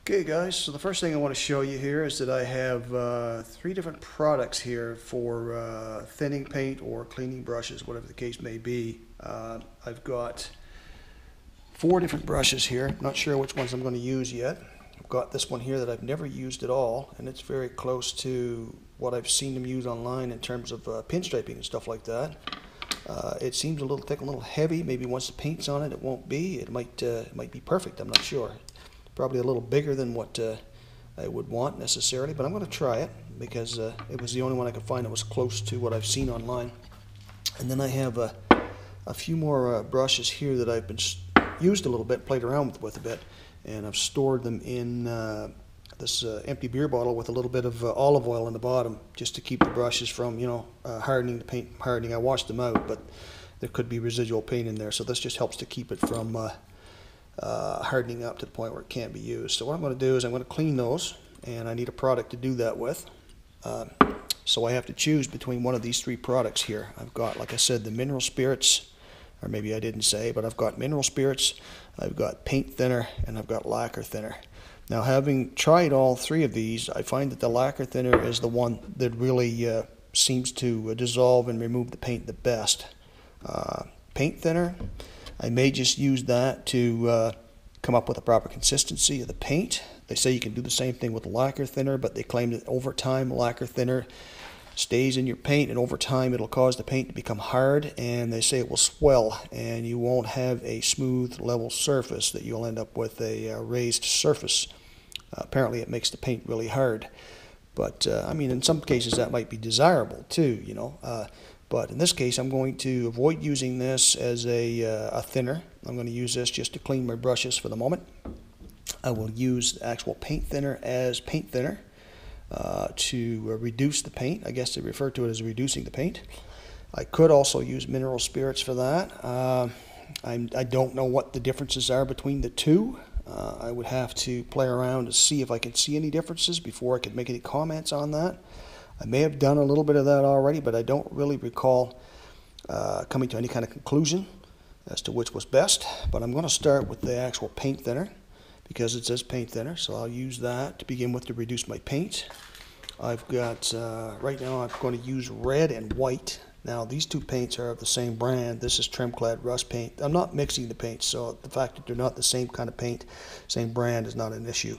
Okay guys, so the first thing I want to show you here is that I have three different products here for thinning paint or cleaning brushes, whatever the case may be. I've got four different brushes here. Not sure which ones I'm going to use yet. I've got this one here that I've never used at all, and it's very close to what I've seen them use online in terms of pinstriping and stuff like that. It seems a little thick, a little heavy. Maybe once the paint's on it, it won't be. It might be perfect. I'm not sure. Probably a little bigger than what I would want necessarily, but I'm going to try it because it was the only one I could find that was close to what I've seen online. And then I have a few more brushes here that I've been used a little bit, played around with a bit, and I've stored them in this empty beer bottle with a little bit of olive oil in the bottom, just to keep the brushes from, hardening, the paint hardening. I washed them out, but there could be residual paint in there, so this just helps to keep it from hardening up to the point where it can't be used. So what I'm going to do is I'm going to clean those, and I need a product to do that with. So I have to choose between one of these three products here. I've got, like I said, the mineral spirits, or maybe I didn't say, but I've got mineral spirits, I've got paint thinner, and I've got lacquer thinner. Now, having tried all three of these, I find that the lacquer thinner is the one that really seems to dissolve and remove the paint the best. Paint thinner, I may just use that to come up with a proper consistency of the paint. They say you can do the same thing with lacquer thinner, but they claim that over time lacquer thinner stays in your paint, and over time it'll cause the paint to become hard, and they say it will swell and you won't have a smooth level surface, that you'll end up with a raised surface. Apparently it makes the paint really hard, but I mean, in some cases that might be desirable too, but in this case, I'm going to avoid using this as a thinner. I'm going to use this just to clean my brushes for the moment. I will use the actual paint thinner as paint thinner to reduce the paint. I guess they refer to it as reducing the paint. I could also use mineral spirits for that. I don't know what the differences are between the two. I would have to play around to see if I can see any differences before I could make any comments on that. I may have done a little bit of that already, but I don't really recall coming to any kind of conclusion as to which was best. But I'm going to start with the actual paint thinner because it says paint thinner, so I'll use that to begin with to reduce my paint. I've got, right now I'm going to use red and white. Now these two paints are of the same brand. This is Tremclad Rust paint. I'm not mixing the paints, so the fact that they're not the same kind of paint, same brand, is not an issue.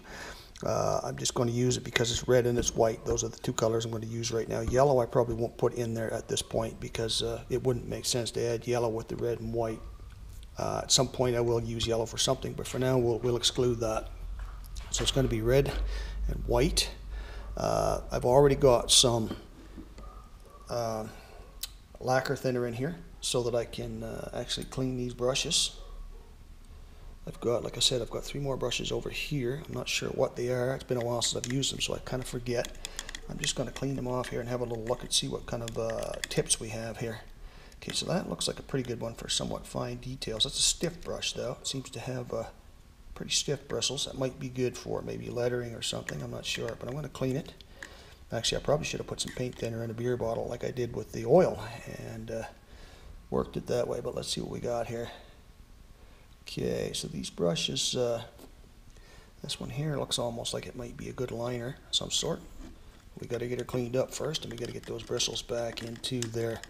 I'm just going to use it because it's red and it's white. Those are the two colors I'm going to use right now. Yellow I probably won't put in there at this point because it wouldn't make sense to add yellow with the red and white. At some point I will use yellow for something, but for now we'll exclude that. So it's going to be red and white. I've already got some lacquer thinner in here so that I can actually clean these brushes. I've got, like I said, I've got three more brushes over here. I'm not sure what they are. It's been a while since I've used them, so I kind of forget. I'm just going to clean them off here and have a little look and see what kind of tips we have here. Okay, so that looks like a pretty good one for somewhat fine details. That's a stiff brush, though. It seems to have pretty stiff bristles. That might be good for maybe lettering or something. I'm not sure, but I'm going to clean it. Actually, I probably should have put some paint thinner in a beer bottle like I did with the oil and worked it that way, but let's see what we got here. Okay, so these brushes, this one here looks almost like it might be a good liner of some sort. We got to get her cleaned up first, and we got to get those bristles back into their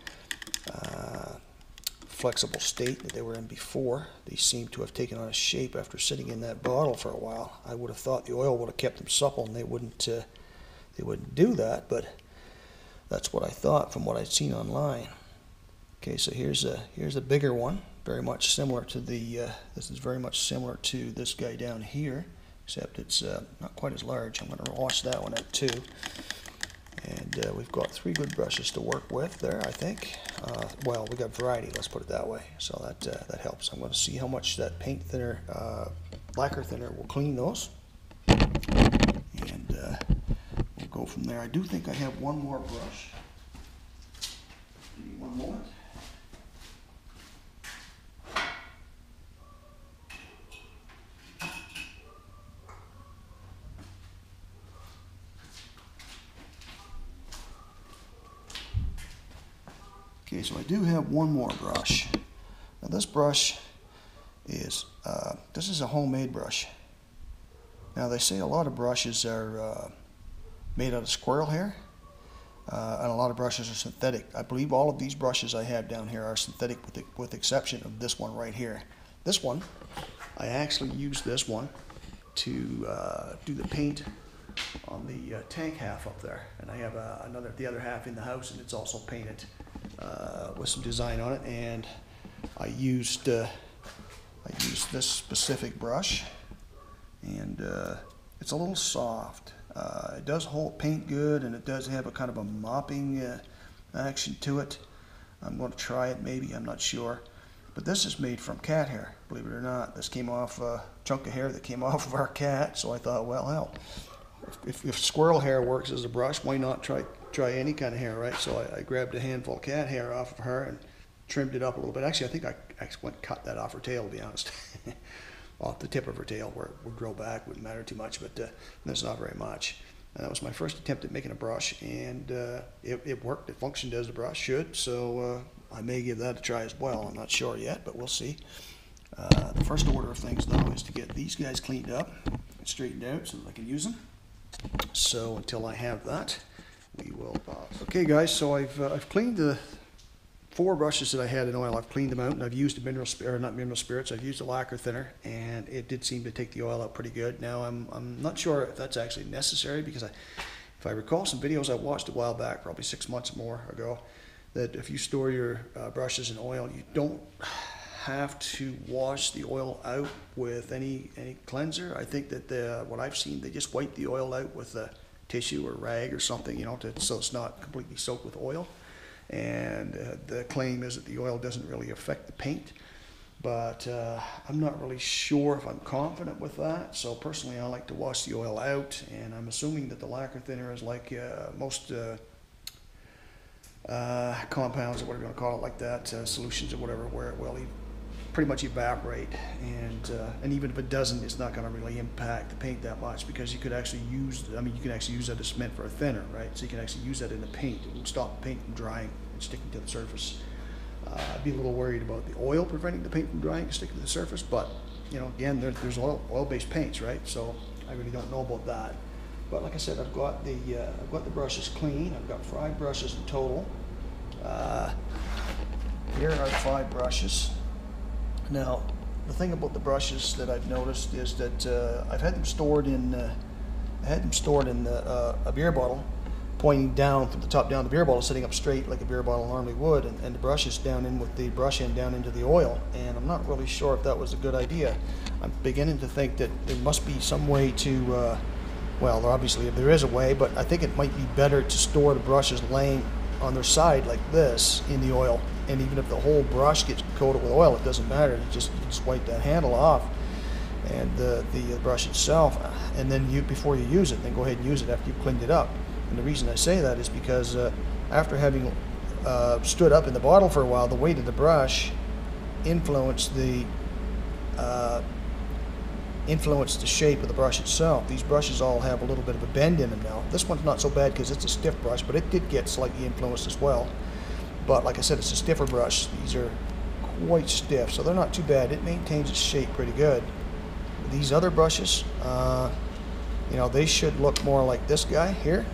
flexible state that they were in before. They seem to have taken on a shape after sitting in that bottle for a while. I would have thought the oil would have kept them supple, and they wouldn't do that, but that's what I thought from what I'd seen online. Okay, so here's a bigger one. Very much similar to the, this is very much similar to this guy down here, except it's not quite as large. I'm going to wash that one out too. And we've got three good brushes to work with there, I think. Well, we got variety, let's put it that way, so that helps. I'm going to see how much that paint thinner, lacquer thinner will clean those. And we'll go from there. I do think I have one more brush. Give me one moment. Okay, so I do have one more brush. Now this brush is, this is a homemade brush. Now they say a lot of brushes are made out of squirrel hair, and a lot of brushes are synthetic. I believe all of these brushes I have down here are synthetic with the exception of this one right here. This one, I actually used this one to do the paint on the tank half up there, and I have the other half in the house, and it's also painted with some design on it. And I used this specific brush, and it's a little soft. It does hold paint good, and it does have a kind of a mopping action to it. I'm going to try it maybe, I'm not sure. But this is made from cat hair, believe it or not. This came off a chunk of hair that came off of our cat, so I thought, well, hell, if squirrel hair works as a brush, why not try any kind of hair, right? So I grabbed a handful of cat hair off of her and trimmed it up a little bit. Actually, I think I went and cut that off her tail, to be honest. Off the tip of her tail where it would grow back, wouldn't matter too much, but that's not very much. And that was my first attempt at making a brush, and it worked. It functioned as a brush should, so I may give that a try as well. I'm not sure yet, but we'll see. The first order of things, though, is to get these guys cleaned up and straightened out so that I can use them. So until I have that, we will pause. Okay, guys, so I've cleaned the 4 brushes that I had in oil. I've cleaned them out, and I've used the not mineral spirits. I've used a lacquer thinner, and it did seem to take the oil out pretty good. Now I'm not sure if that's actually necessary, because if I recall some videos I watched a while back, probably 6 months more ago, that if you store your brushes in oil, you don't have to wash the oil out with any cleanser. I think that what I've seen, they just wipe the oil out with a tissue or rag or something, you know, so it's not completely soaked with oil. And the claim is that the oil doesn't really affect the paint, but I'm not really sure if I'm confident with that. So personally, I like to wash the oil out, and I'm assuming that the lacquer thinner is like most compounds, or whatever you want to call it, like that, solutions or whatever, where it will pretty much evaporate, and even if it doesn't, it's not going to really impact the paint that much, because you could actually use, you can actually use that as cement for a thinner, right? So you can actually use that in the paint. It would stop the paint from drying and sticking to the surface. I'd be a little worried about the oil preventing the paint from drying and sticking to the surface, but you know, again, there's oil-based paints, right? So I really don't know about that. But like I said, I've got the brushes clean. I've got 5 brushes in total. Here are 5 brushes. Now, the thing about the brushes that I've noticed is that I've had them stored in a beer bottle, pointing down from the top down. The beer bottle sitting up straight like a beer bottle normally would, and the brush is down in with the brush end down into the oil. And I'm not really sure if that was a good idea. I'm beginning to think that there must be some way to, well, obviously there is a way, but I think it might be better to store the brushes laying on their side like this in the oil. And even if the whole brush gets coated with oil, it doesn't matter. You just wipe that handle off and the brush itself, and then before you use it, then go ahead and use it after you've cleaned it up. And the reason I say that is because after having stood up in the bottle for a while, the weight of the brush influenced the shape of the brush itself. These brushes all have a little bit of a bend in them now. This one's not so bad because it's a stiff brush, but it did get slightly influenced as well. But like I said, it's a stiffer brush. These are quite stiff, so they're not too bad. It maintains its shape pretty good. These other brushes, you know, they should look more like this guy here.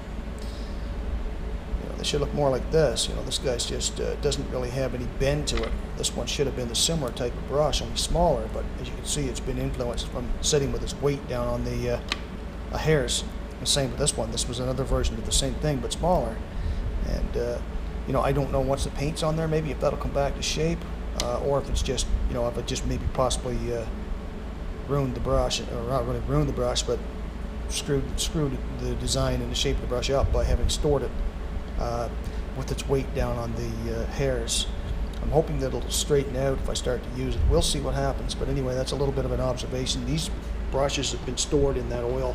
You know, they should look more like this. You know, this guy's just doesn't really have any bend to it. This one should have been the similar type of brush, only smaller, but as you can see, it's been influenced from sitting with its weight down on the hairs. The same with this one. This was another version of the same thing, but smaller. And you know, I don't know once the paint's on there, maybe if that'll come back to shape, or if it's just, you know, if it just maybe possibly ruined the brush, or not really ruined the brush, but screwed the design and the shape of the brush up by having stored it with its weight down on the hairs. I'm hoping that it'll straighten out if I start to use it. We'll see what happens, but anyway, that's a little bit of an observation. These brushes have been stored in that oil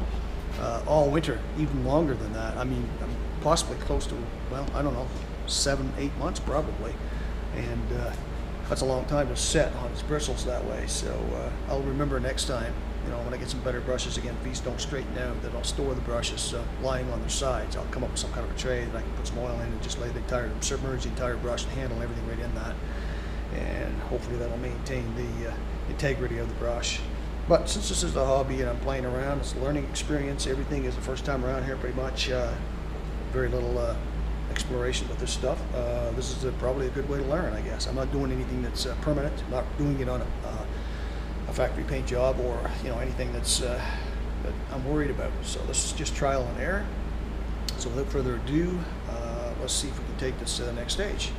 all winter, even longer than that. I mean, possibly close to, well, I don't know, 7-8 months probably, and that's a long time to set on its bristles that way. So I'll remember next time, you know, when I get some better brushes again, if these don't straighten out, that I'll store the brushes lying on their sides. I'll come up with some kind of a tray that I can put some oil in and just submerge the entire brush and handle everything right in that, and hopefully that'll maintain the integrity of the brush. But since this is a hobby and I'm playing around, it's a learning experience. Everything is the first time around here pretty much. Very little exploration with this stuff. This is probably a good way to learn, I guess. I'm not doing anything that's permanent. I'm not doing it on a factory paint job or anything that's that I'm worried about. So this is just trial and error. So without further ado, let's see if we can take this to the next stage.